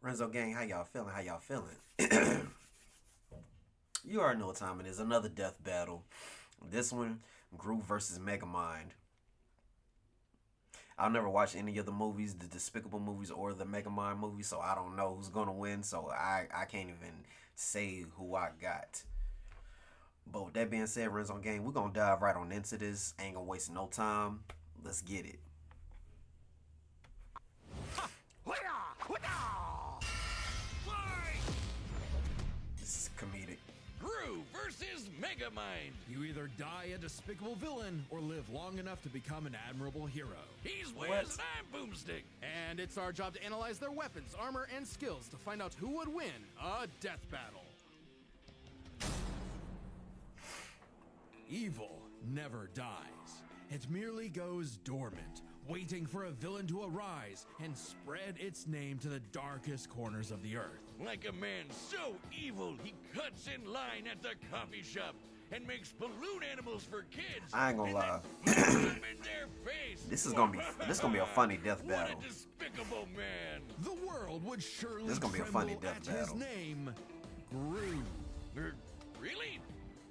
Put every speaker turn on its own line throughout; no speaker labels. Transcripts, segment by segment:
Renzo gang, how y'all feeling? How y'all feeling? You already know what time it is. Another death battle. This one, Group versus Megamind. I'll never watch any of the movies, the Despicable movies or the Megamind movies, so I don't know who's gonna win. So I can't even say who I got. But with that being said, Renzo gang, we're gonna dive right on into this. Ain't gonna waste no time. Let's get it. This is comedic.
Gru versus Megamind.
You either die a despicable villain or live long enough to become an admirable hero.
He's
What?
Wiz and I'm Boomstick.
And it's our job to analyze their weapons, armor, and skills to find out who would win a death battle. Evil never dies. It merely goes dormant, waiting for a villain to arise and spread its name to the darkest corners of the earth.
Like a man so evil, he cuts in line at the coffee shop and makes balloon animals for kids.
I ain't gonna
and
lie.
then puts them in their face.
This is gonna be a funny death battle.
What a despicable man.
The world would surely
This is gonna be a funny
tremble
death
at his
battle.
name, Gru.
Really?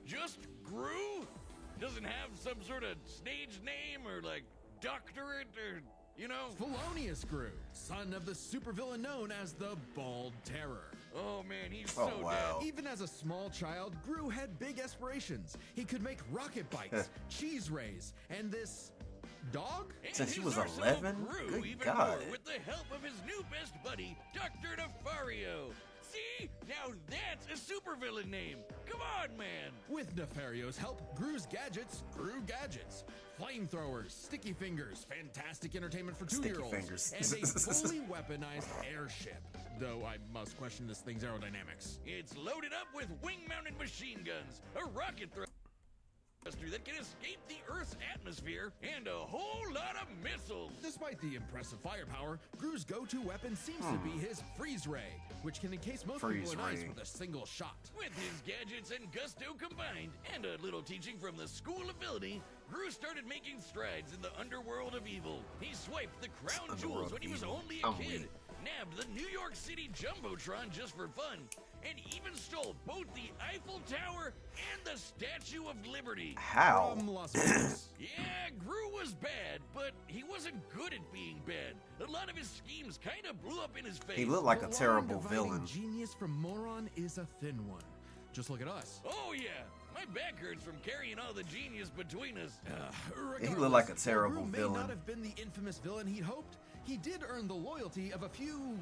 Just Gru? Doesn't have some sort of stage name or like doctorate or, you know?
Felonious Gru, son of the supervillain known as the Bald Terror.
Oh man, he's
Oh,
so
wow.
dead.
Even as a small child, Gru had big aspirations. He could make rocket bikes, cheese rays, and this dog?
And
Since he
his
was
arsenal
11?
grew
Good
even
God.
more with the help of his new best buddy, Dr. Nefario. See? Now that's a supervillain name. Come on, man.
With Nefario's help, Gru's gadgets grew gadgets. Flamethrowers, sticky fingers, fantastic entertainment for
Sticky
two-year-olds,
fingers.
and a fully weaponized airship. Though I must question this thing's aerodynamics.
It's loaded up with wing-mounted machine guns, a rocket thruster that can escape the Earth's atmosphere, and a whole lot of missiles.
Despite the impressive firepower, Gru's go-to weapon seems to be his freeze ray, which can encase most
Freeze
people in ice
ray.
with a single shot.
With his gadgets and gusto combined, and a little teaching from the School of Ability, Gru started making strides in the underworld of evil. He swiped the crown jewels
Underworld
when he was
evil.
only a
I'm with
kid,
it.
nabbed the New York City Jumbotron just for fun, and even stole both the Eiffel Tower and the Statue of Liberty.
How?
From Las Vegas.
Yeah, Gru was bad, but he wasn't good at being bad. A lot of his schemes kind of blew up in his face.
He looked like
The
a
line
terrible
dividing
villain.
Genius from moron is a thin one. Just look at us.
Oh yeah, my back hurts from carrying all the genius between us.
He looked like a
Regardless,
terrible
Gru may
villain.
not have been the infamous villain he'd hoped. He did earn the loyalty of a few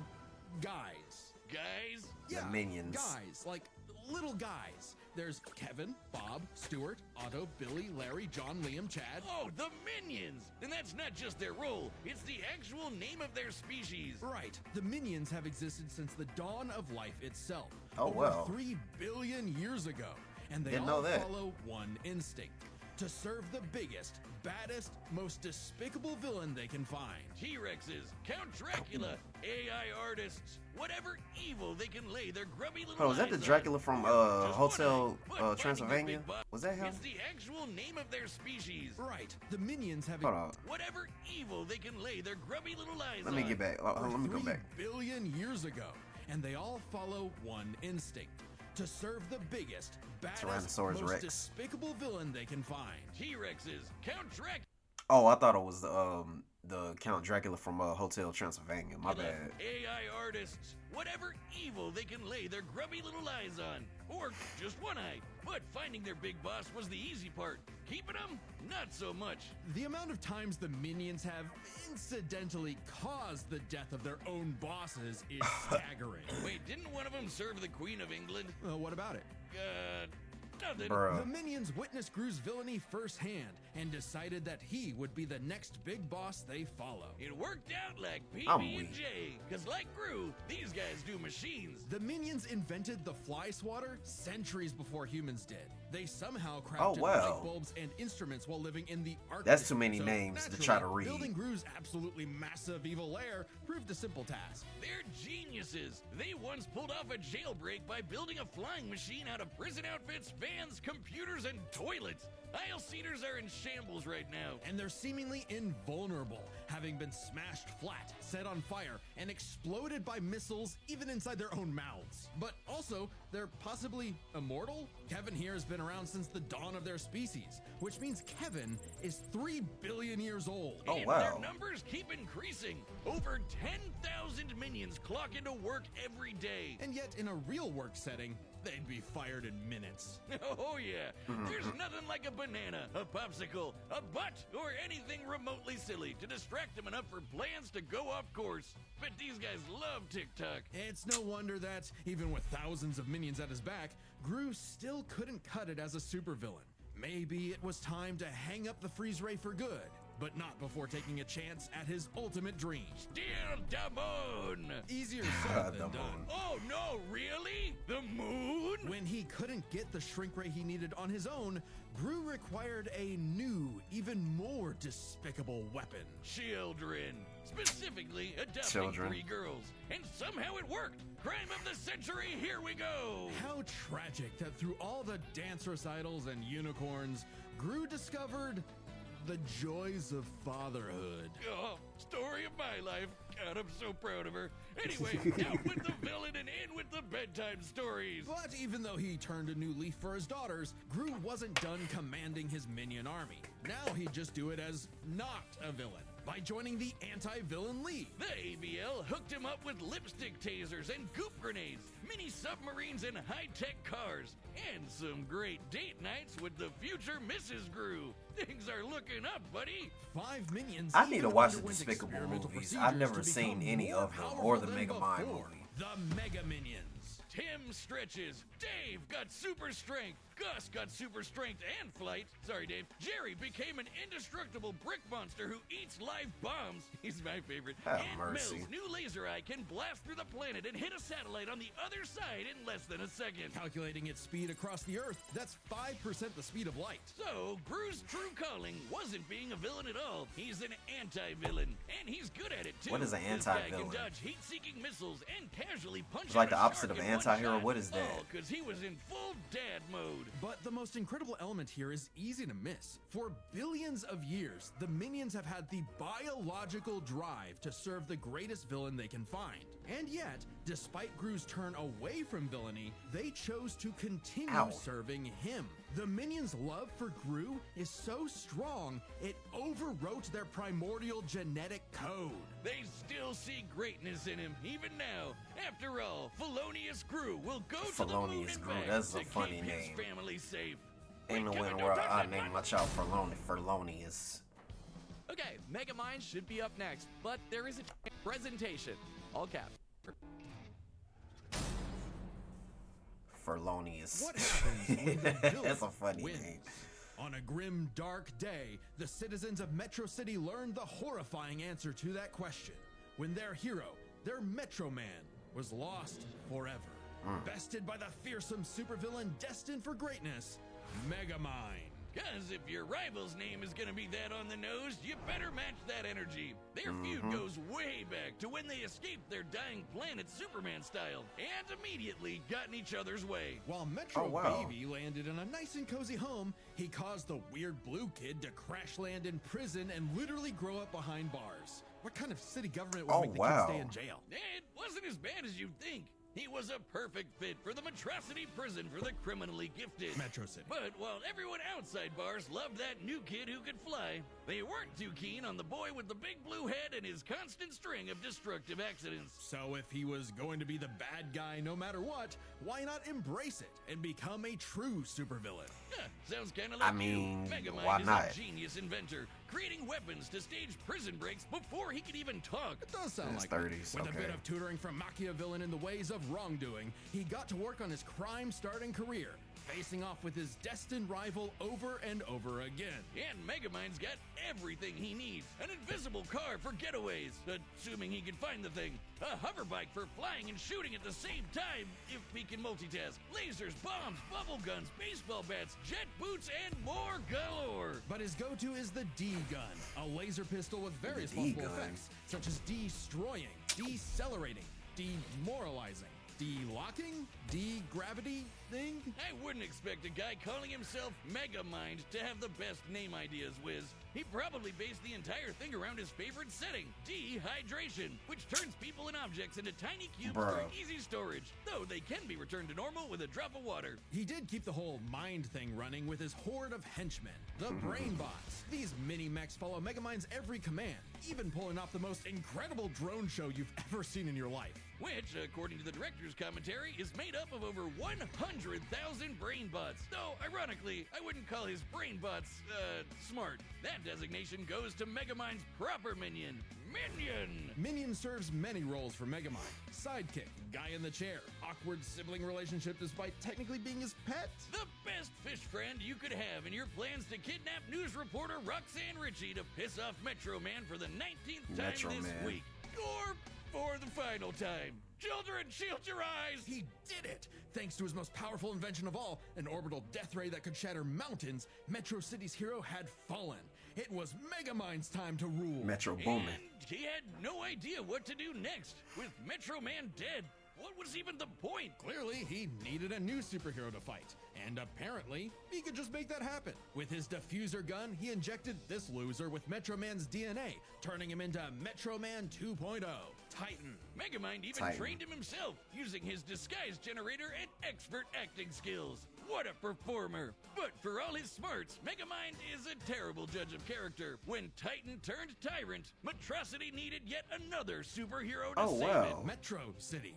guys.
Guys,
The minions.
Guys, like little guys. There's Kevin, Bob, Stuart, Otto, Billy, Larry, John, Liam, Chad.
oh, the Minions! And that's not just their role, it's the actual name of their species.
Right. The minions have existed since the dawn of life itself.
Oh,
over
wow.
3 billion years ago. And they
Didn't
all
know that.
follow one instinct. To serve the biggest, baddest, most despicable villain they can find.
T-Rexes, Count Dracula, AI artists, whatever evil they can lay their grubby little
Oh, was that the
eyes on.
Dracula from
Or just
Hotel
one eye, but finding their
Transylvania?
big boss-
Was that him?
It's the actual name of their species.
Right. The minions have
Hold on.
Whatever evil they can lay their grubby little eyes
Let
on.
me get back. Let me go
3
back.
billion years ago, and they all follow one instinct: to serve the biggest, baddest,
Tyrannosaurus
most
Rex.
despicable villain they can find.
T-Rexes, Count Dracula.
Oh, I thought it was the Count Dracula from Hotel Transylvania. My bad.
AI artists, whatever evil they can lay their grubby little eyes on. Or just one eye. But finding their big boss was the easy part. Keeping them, not so much.
The amount of times the minions have incidentally caused the death of their own bosses is staggering.
Wait, didn't one of them serve the Queen of England?
What about it?
Nothing.
Bruh.
The minions witnessed Gru's villainy firsthand and decided that he would be the next big boss they follow.
It worked out like
I'm
PB and
weak.
J. Cause like Gru, these guys do machines.
The minions invented the fly swatter centuries before humans did. They somehow crafted
Oh, wow.
light bulbs and instruments while living in the Arctic.
That's too many
So,
names to
naturally,
try to read.
Building Gru's absolutely massive evil lair proved a simple task.
They're geniuses. They once pulled off a jailbreak by building a flying machine out of prison outfits, vans, computers, and toilets. Aisle seaters are in shambles right now.
And they're seemingly invulnerable. having been smashed flat, set on fire, and exploded by missiles even inside their own mouths. But also, they're possibly immortal? Kevin here has been around since the dawn of their species, which means Kevin is 3 billion years old.
Oh,
And
wow.
their numbers keep increasing. Over 10,000 minions clock into work every day.
And yet, in a real work setting, they'd be fired in minutes.
Oh yeah, there's nothing like a banana, a popsicle, a butt, or anything remotely silly to distract them enough for plans to go off course. But these guys love TikTok.
It's no wonder that, even with thousands of minions at his back, Gru still couldn't cut it as a supervillain. Maybe it was time to hang up the freeze ray for good, but not before taking a chance at his ultimate dream.
Steal the moon!
Easier said
The
than done.
moon.
Oh no, really? The moon?
When he couldn't get the shrink ray he needed on his own, Gru required a new, even more despicable weapon.
Children. Specifically, adopting
Children.
3 girls. And somehow it worked. Crime of the century, here we go.
How tragic that through all the dance recitals and unicorns, Gru discovered the joys of fatherhood.
Oh, story of my life. God, I'm so proud of her. Anyway, out with the villain and in with the bedtime stories.
But even though he turned a new leaf for his daughters, Gru wasn't done commanding his minion army. Now he'd just do it as not a villain, by joining the Anti-Villain League.
The ABL hooked him up with lipstick tasers and goop grenades, mini submarines and high-tech cars, and some great date nights with the future Mrs. Gru. Things are looking up, buddy.
5 minions.
I need to
even
watch the
underwent
Despicable
experimental
movies.
procedures
I've never
to
seen
become
any
more
of them, or
powerful
the
than
Megamind
before.
movie.
The Mega Minions.
Tim stretches. Dave got super strength. Gus got super strength and flight. Sorry, Dave. Jerry became an indestructible brick monster who eats live bombs. He's my favorite.
Have
and
mercy.
Mills' new laser eye can blast through the planet and hit a satellite on the other side in less than a second.
Calculating its speed across the Earth, that's 5% the speed of light.
So, Gru's true calling wasn't being a villain at all. He's an anti-villain, and he's good at it too.
What is an
This guy
anti-villain?
can dodge heat-seeking missiles and casually punch
It's like
out
the
a
opposite
shark
of
in one
anti-hero.
shot.
What is that?
Oh, because he was in full dad mode.
But the most incredible element here is easy to miss. For billions of years, the minions have had the biological drive to serve the greatest villain they can find. And yet, despite Gru's turn away from villainy, they chose to continue
Ow.
serving him. The minions' love for Gru is so strong, it overwrote their primordial genetic code.
They still see greatness in him, even now. After all, Felonious Gru will go to the moon
Felonious
and
Gru,
back
that's
to
a funny
keep his
name.
family safe.
Ain't no
Wait,
way
Kevin,
in the
don't
world
touch
I
that
name
button.
my child Felonious.
Okay, Megamind should be up next, but there is a presentation. All caps.
Felonious.
What happens when the villain
That's a funny
wins?
name.
On a grim, dark day, the citizens of Metro City learned the horrifying answer to that question when their hero, their Metro Man, was lost forever. Bested by the fearsome supervillain destined for greatness, Megamind.
Cause if your rival's name is gonna be that on the nose, you better match that energy. Their feud goes way back to when they escaped their dying planet Superman style and immediately got in each other's way.
While Metro
Oh, wow.
Baby landed in a nice and cozy home, he caused the weird blue kid to crash land in prison and literally grow up behind bars. What kind of city government would
Oh,
make the
wow.
kid stay in jail?
It wasn't as bad as you'd think. He was a perfect fit for the Metrocity prison for the criminally gifted.
Metro City.
But while everyone outside bars loved that new kid who could fly, they weren't too keen on the boy with the big blue head and his constant string of destructive accidents.
So if he was going to be the bad guy no matter what, why not embrace it and become a true supervillain?
Huh, sounds kind of like
I mean,
you. Megamind
why
is
not?
a genius inventor, creating weapons to stage prison breaks before he could even talk.
It does sound
It's
like
30s,
it. With a bit
okay.
of tutoring from Machiavellian in the ways of wrongdoing, he got to work on his crime-starting career, facing off with his destined rival over and over again.
And Megamind's got everything he needs. An invisible car for getaways, assuming he can find the thing. A hover bike for flying and shooting at the same time, if he can multitask. Lasers, bombs, bubble guns, baseball bats, jet boots, and more galore.
But his go-to is the D-Gun, a laser pistol with various
The
multiple
D-Gun.
effects, such as decelerating, decelerating, demoralizing, de-locking, de-gravity, thing?
I wouldn't expect a guy calling himself Megamind to have the best name ideas, Wiz. He probably based the entire thing around his favorite setting, dehydration, which turns people and objects into tiny cubes for easy storage, though they can be returned to normal with a drop of water.
He did keep the whole mind thing running with his horde of henchmen, the Brain Bots. These mini-mechs follow Megamind's every command, even pulling off the most incredible drone show you've ever seen in your life.
Which, according to the director's commentary, is made up of over 100,000 brain bots. Though, ironically, I wouldn't call his brain bots, smart. That designation goes to Megamind's proper minion, Minion!
Minion serves many roles for Megamind. Sidekick, guy in the chair, awkward sibling relationship despite technically being his pet.
The best fish friend you could have in your plans to kidnap news reporter Roxanne Ritchie to piss off Metro Man for the 19th time this week. Or for the final time. Children, shield your eyes!
He did it! Thanks to his most powerful invention of all, an orbital death ray that could shatter mountains, Metro City's hero had fallen. It was Megamind's time to rule.
Metro booming.
And he had no idea what to do next. With Metro Man dead, what was even the point?
Clearly, he needed a new superhero to fight. And apparently, he could just make that happen. With his diffuser gun, he injected this loser with Metro Man's DNA, turning him into Metro Man 2.0, Titan.
Megamind even trained him himself, using his disguise generator and expert acting skills. What a performer! But for all his smarts, Megamind is a terrible judge of character. When Titan turned tyrant, Metrocity needed yet another superhero to save it.
Metro City.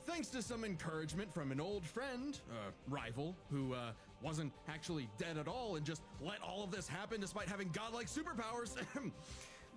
Thanks to some encouragement from an old friend, rival, who wasn't actually dead at all and just let all of this happen despite having godlike superpowers.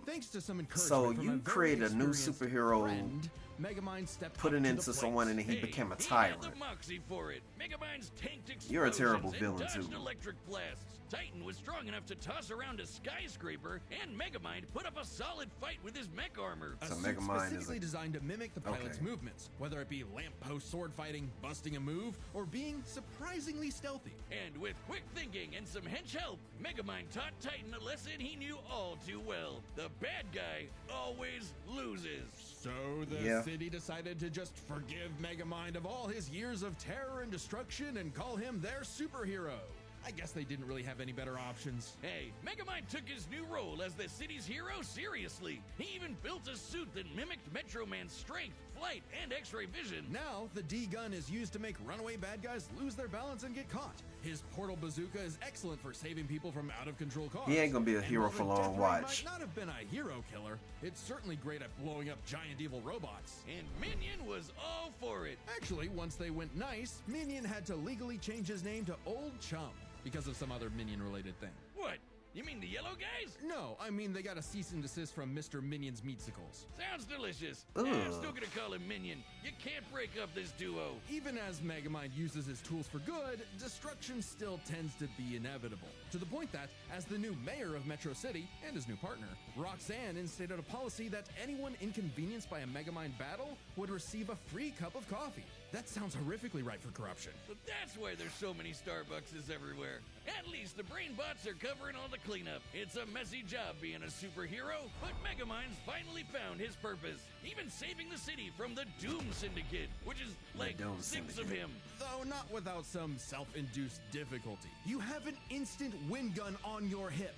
Thanks to some encouragement
so you create a new superhero,
friend, Megamind stepped
put it
up to
into
the
someone,
plate.
and he became a tyrant.
He had the moxie for it. Megamind's tanked explosions
You're a terrible
and
villain
dodged
too.
electric blasts. Titan was strong enough to toss around a skyscraper, and Megamind put up a solid fight with his mech armor.
A
So
suit
Megamind
specifically
is
designed to mimic the pilot's movements, whether it be lamppost sword fighting, busting a move, or being surprisingly stealthy.
And with quick thinking and some hench help, Megamind taught Titan a lesson he knew all too well. The bad guy always loses.
So the city decided to just forgive Megamind of all his years of terror and destruction and call him their superhero. I guess they didn't really have any better options.
Hey, Megamind took his new role as the city's hero seriously. He even built a suit that mimicked Metro Man's strength, flight, and X-ray vision.
Now, the D-gun is used to make runaway bad guys lose their balance and get caught. His portal bazooka is excellent for saving people from out-of-control cars.
He ain't gonna be a hero
while
for
the
long
Death Ray
watch.
might not have been a hero killer, it's certainly great at blowing up giant evil robots.
And Minion was all for it.
Actually, once they went nice, Minion had to legally change his name to Old Chum because of some other Minion-related thing.
What? You mean the yellow guys?
No, I mean they got a cease and desist from Mr. Minion's Meatsicles.
Sounds delicious. I'm still gonna call him Minion. You can't break up this duo.
Even as Megamind uses his tools for good, destruction still tends to be inevitable. To the point that, as the new mayor of Metro City, and his new partner, Roxanne instated a policy that anyone inconvenienced by a Megamind battle would receive a free cup of coffee. That sounds horrifically ripe for corruption.
But that's why there's so many Starbuckses everywhere. At least the brain bots are covering all the cleanup. It's a messy job being a superhero, but Megamind's finally found his purpose. Even saving the city from the Doom Syndicate, which is like six of him.
Though not without some self-induced difficulty. You have an instant wind gun on your hip.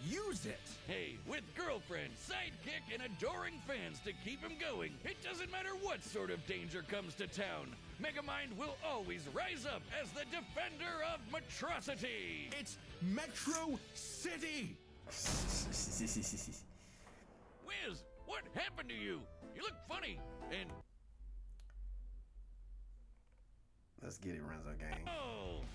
Use it!
Hey, with girlfriend, sidekick, and adoring fans to keep him going, it doesn't matter what sort of danger comes to town. Megamind will always rise up as the defender of Metrocity!
It's Metro City!
Wiz, what happened to you? You look funny, and...
Let's get it, Renzo gang.
Oh!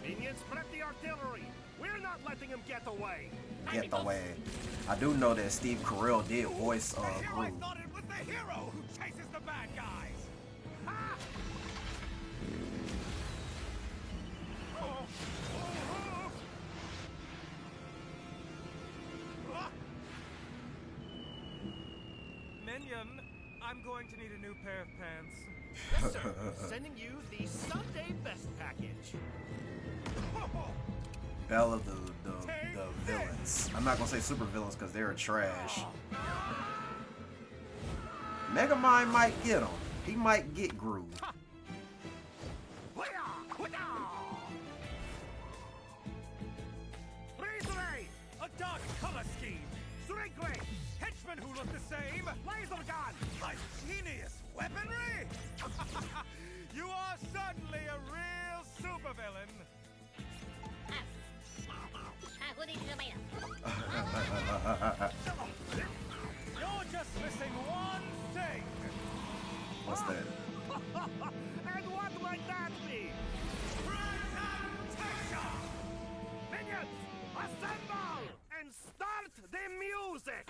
Minions, prep the artillery. We're not letting him get away.
Get away. I do know that Steve Carell did voice
I
Groot.
thought it was the hero who chases the bad guys. Ha! Oh, oh, oh. Ah!
Minion, I'm going to need a new pair of pants.
Yes, sir. Sending you the Sunday Best package.
Bella, the villains. I'm not gonna say super villains because they're trash. Megamind might get him. He might get Gru.
A dark color scheme. Straight gray. Henchmen who look the same. Laser gun. Ingenious weaponry. You are certainly a real supervillain. You're just missing one thing.
What's that?
And what might that be? Presentation! Minions, assemble and start the music!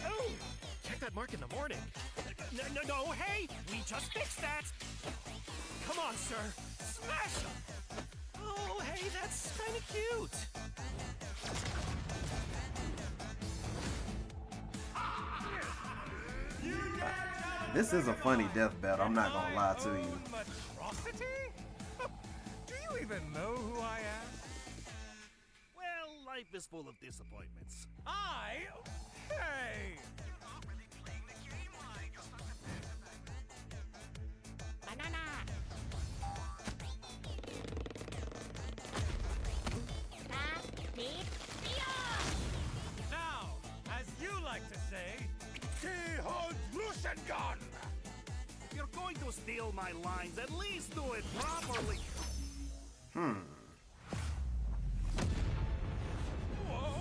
Oh, check that mark in the morning. No, hey, we just fixed that. Come on, sir, smash him. Oh, hey, that's kind of cute.
This is a funny death battle. I'm not gonna lie to you.
Atrocity? Do you even know who I am? Well, life is full of disappointments. Hey! Now, as you like to say, gun. If you're going to steal my lines, at least do it properly. Whoa.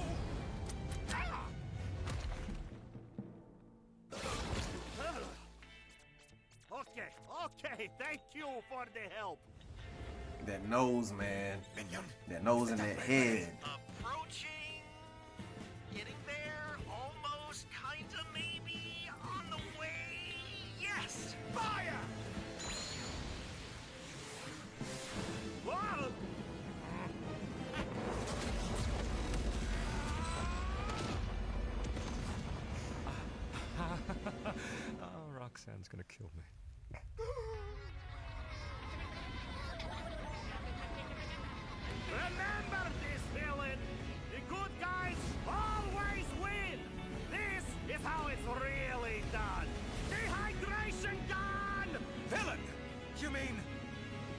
Okay, thank you for the help.
That nose, man. That nose in that head.
Approaching. Getting there. Almost. Kinda. Maybe. On the way. Yes. Fire. Whoa.
Oh, Roxanne's gonna kill me.
Remember this, villain! The good guys always win! This is how it's really done! Dehydration gun! Villain! You mean...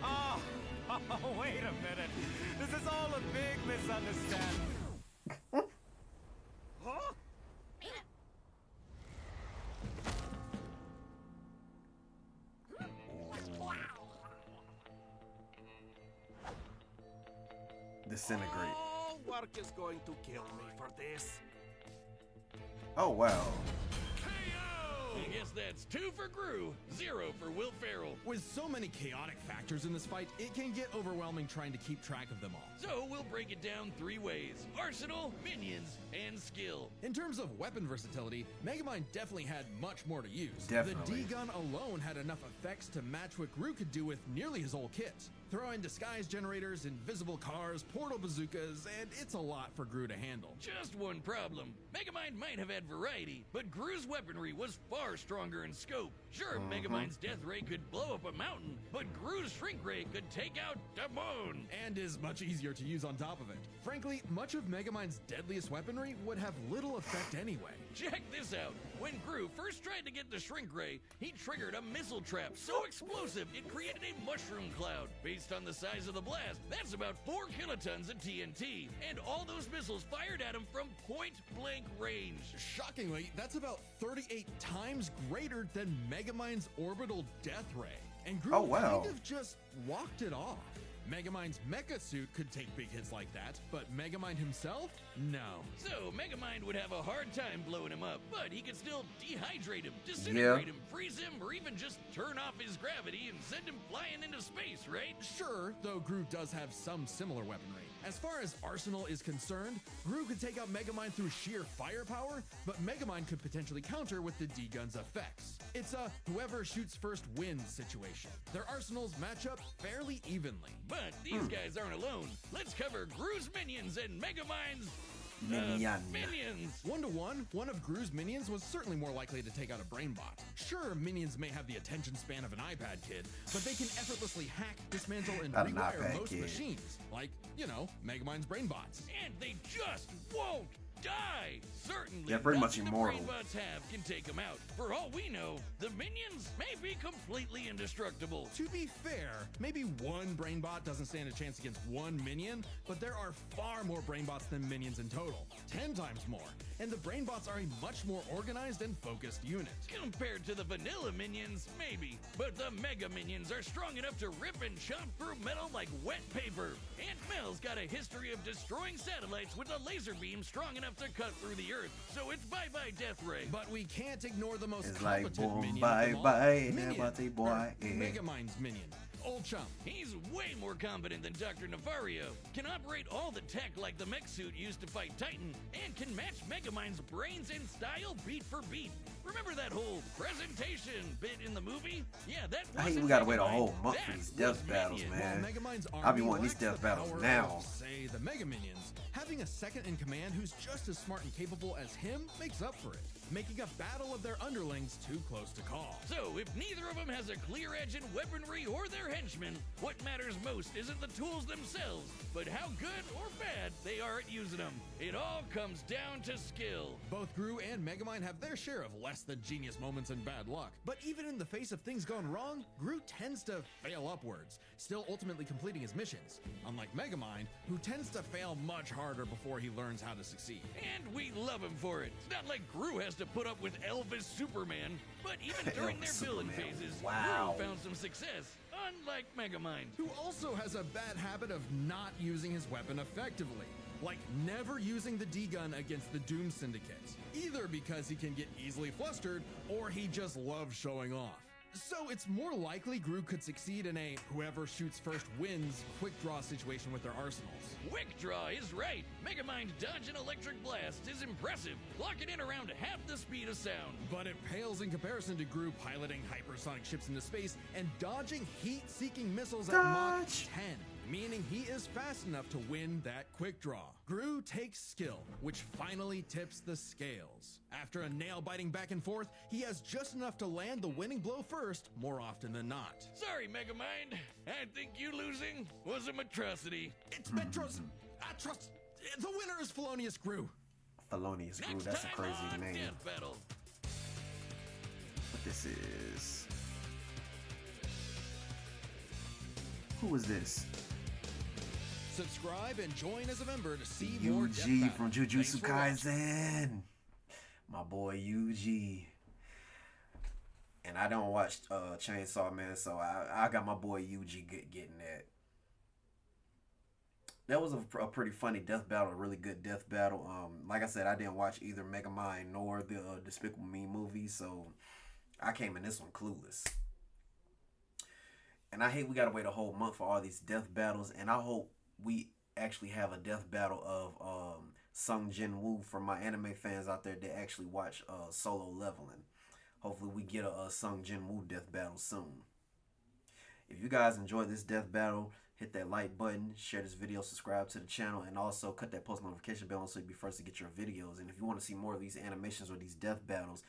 Oh, wait a minute. This is all a big misunderstanding. Huh?
Disintegrate.
Oh, work is going to kill me for this.
Oh wow.
I guess that's 2 for Gru, 0 for Will Ferrell.
With so many chaotic factors in this fight, it can get overwhelming trying to keep track of them all.
So we'll break it down 3 ways: arsenal, minions, and skill.
In terms of weapon versatility, Megamind definitely had much more to use.
Definitely.
The D-gun alone had enough effects to match what Gru could do with nearly his whole kit. Throw in disguise generators, invisible cars, portal bazookas, and it's a lot for Gru to handle.
Just one problem. Megamind might have had variety, but Gru's weaponry was far stronger in scope. Sure, Megamind's death ray could blow up a mountain, but Gru's shrink ray could take out the moon.
And is much easier to use on top of it. Frankly, much of Megamind's deadliest weaponry would have little effect anyway.
Check this out. When Gru first tried to get the shrink ray, he triggered a missile trap so explosive it created a mushroom cloud. Based on the size of the blast, that's about 4 kilotons of TNT. And all those missiles fired at him from point-blank range.
Shockingly, that's about 38 times greater than Megamind's orbital death ray. And Gru
Oh, wow.
kind of just walked it off. Megamind's mecha suit could take big hits like that, but Megamind himself? No.
So Megamind would have a hard time blowing him up, but he could still dehydrate him, disintegrate him, freeze him, or even just turn off his gravity and send him flying into space, right?
Sure, though Gru does have some similar weaponry. As far as arsenal is concerned, Gru could take out Megamind through sheer firepower, but Megamind could potentially counter with the D-gun's effects. It's a whoever shoots first wins situation. Their arsenals match up fairly evenly.
But these guys aren't alone. Let's cover Gru's minions and Megamind's
Minion.
Minions.
1-to-1, one of Gru's minions was certainly more likely to take out a brainbot. Sure, minions may have the attention span of an iPad kid, but they can effortlessly hack, dismantle, and
Not an
rewire
iPad
most
kid.
machines. Like, you know, Megamind's brainbots.
And they just won't die. Certainly,
They're pretty much
nothing
immortal.
the brainbots have can take them out. For all we know, the minions may be completely indestructible.
To be fair, maybe one brainbot doesn't stand a chance against one minion, but there are far more brainbots than minions in total. 10 times more. And the brainbots are a much more organized and focused unit.
Compared to the vanilla minions, maybe. But the mega minions are strong enough to rip and chomp through metal like wet paper. Aunt Mel's got a history of destroying satellites with a laser beam strong enough to cut through the earth. So it's bye-bye Death Ray.
But we can't ignore the most
It's like,
competent
boom,
minion
bye,
of them all.
bye,
Minion,
never say boy,
or
eh.
Megamind's minion. Old chum.
He's way more competent than Dr. Navario, can operate all the tech like the mech suit used to fight Titan, and can match Megamind's brains and style beat for beat. Remember that whole presentation bit in the movie? Yeah, that
I hate
wasn't
we gotta wait a
Megamind,
whole month for
that
these death
was
battles,
Minion.
man.
While Megamind's
I be
army
wanting these
lacks
death
the
battles
power
now.
of, say, the Mega Minions, having a second in command who's just as smart and capable as him makes up for it, making a battle of their underlings too close to call.
So, if neither of them has a clear edge in weaponry or their henchmen, what matters most isn't the tools themselves, but how good or bad they are at using them. It all comes down to skill.
Both Gru and Megamind have their share of less than genius moments and bad luck. But even in the face of things gone wrong, Gru tends to fail upwards, still ultimately completing his missions. Unlike Megamind, who tends to fail much harder before he learns how to succeed.
And we love him for it. It's not like Gru has to put up with Elvis Superman, but even during their
Elvis
villain
Superman,
phases,
wow.
Gru found some success, unlike Megamind.
Who also has a bad habit of not using his weapon effectively. Like never using the D-gun against the Doom Syndicate. Either because he can get easily flustered, or he just loves showing off. So it's more likely Gru could succeed in a whoever shoots first wins quick draw situation with their arsenals.
Quick Draw is right. Megamind dodge an electric blast is impressive, clocking in around half the speed of sound.
But it pales in comparison to Gru piloting hypersonic ships into space and dodging heat-seeking missiles at Mach
Dodge.
10, meaning he is fast enough to win that quick draw. Gru takes skill, which finally tips the scales. After a nail-biting back and forth, he has just enough to land the winning blow first, more often than not.
Sorry, Megamind. I think you losing was a monstrosity.
It's Metros. I trust. The winner is Felonious Gru.
Felonious Gru,
Next
that's a
time
crazy
on
name.
Death Battle.
What this is? Who is this?
Subscribe and join as a member to see more Death
UG
Battle.
from
Thanks
Jujutsu
for watching.
Kaisen. My boy UG. And I don't watch Chainsaw Man, so I got my boy UG getting that. That was a pretty funny death battle, a really good death battle. Like I said, I didn't watch either Megamind nor the Despicable Me movie, so I came in this one clueless. And I hate we gotta wait a whole month for all these death battles, and I hope we actually have a death battle of Sung Jin Woo for my anime fans out there that actually watch Solo Leveling. Hopefully we get a Sung Jin Woo death battle soon. If you guys enjoyed this death battle, hit that like button, share this video, subscribe to the channel, and also cut that post notification bell on so you'll be first to get your videos. And if you want to see more of these animations or these death battles,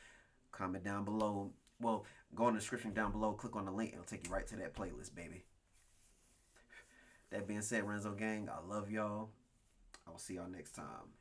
comment down below. Well, go in the description down below, click on the link, it'll take you right to that playlist, baby. That being said, Renzo gang, I love y'all. I will see y'all next time.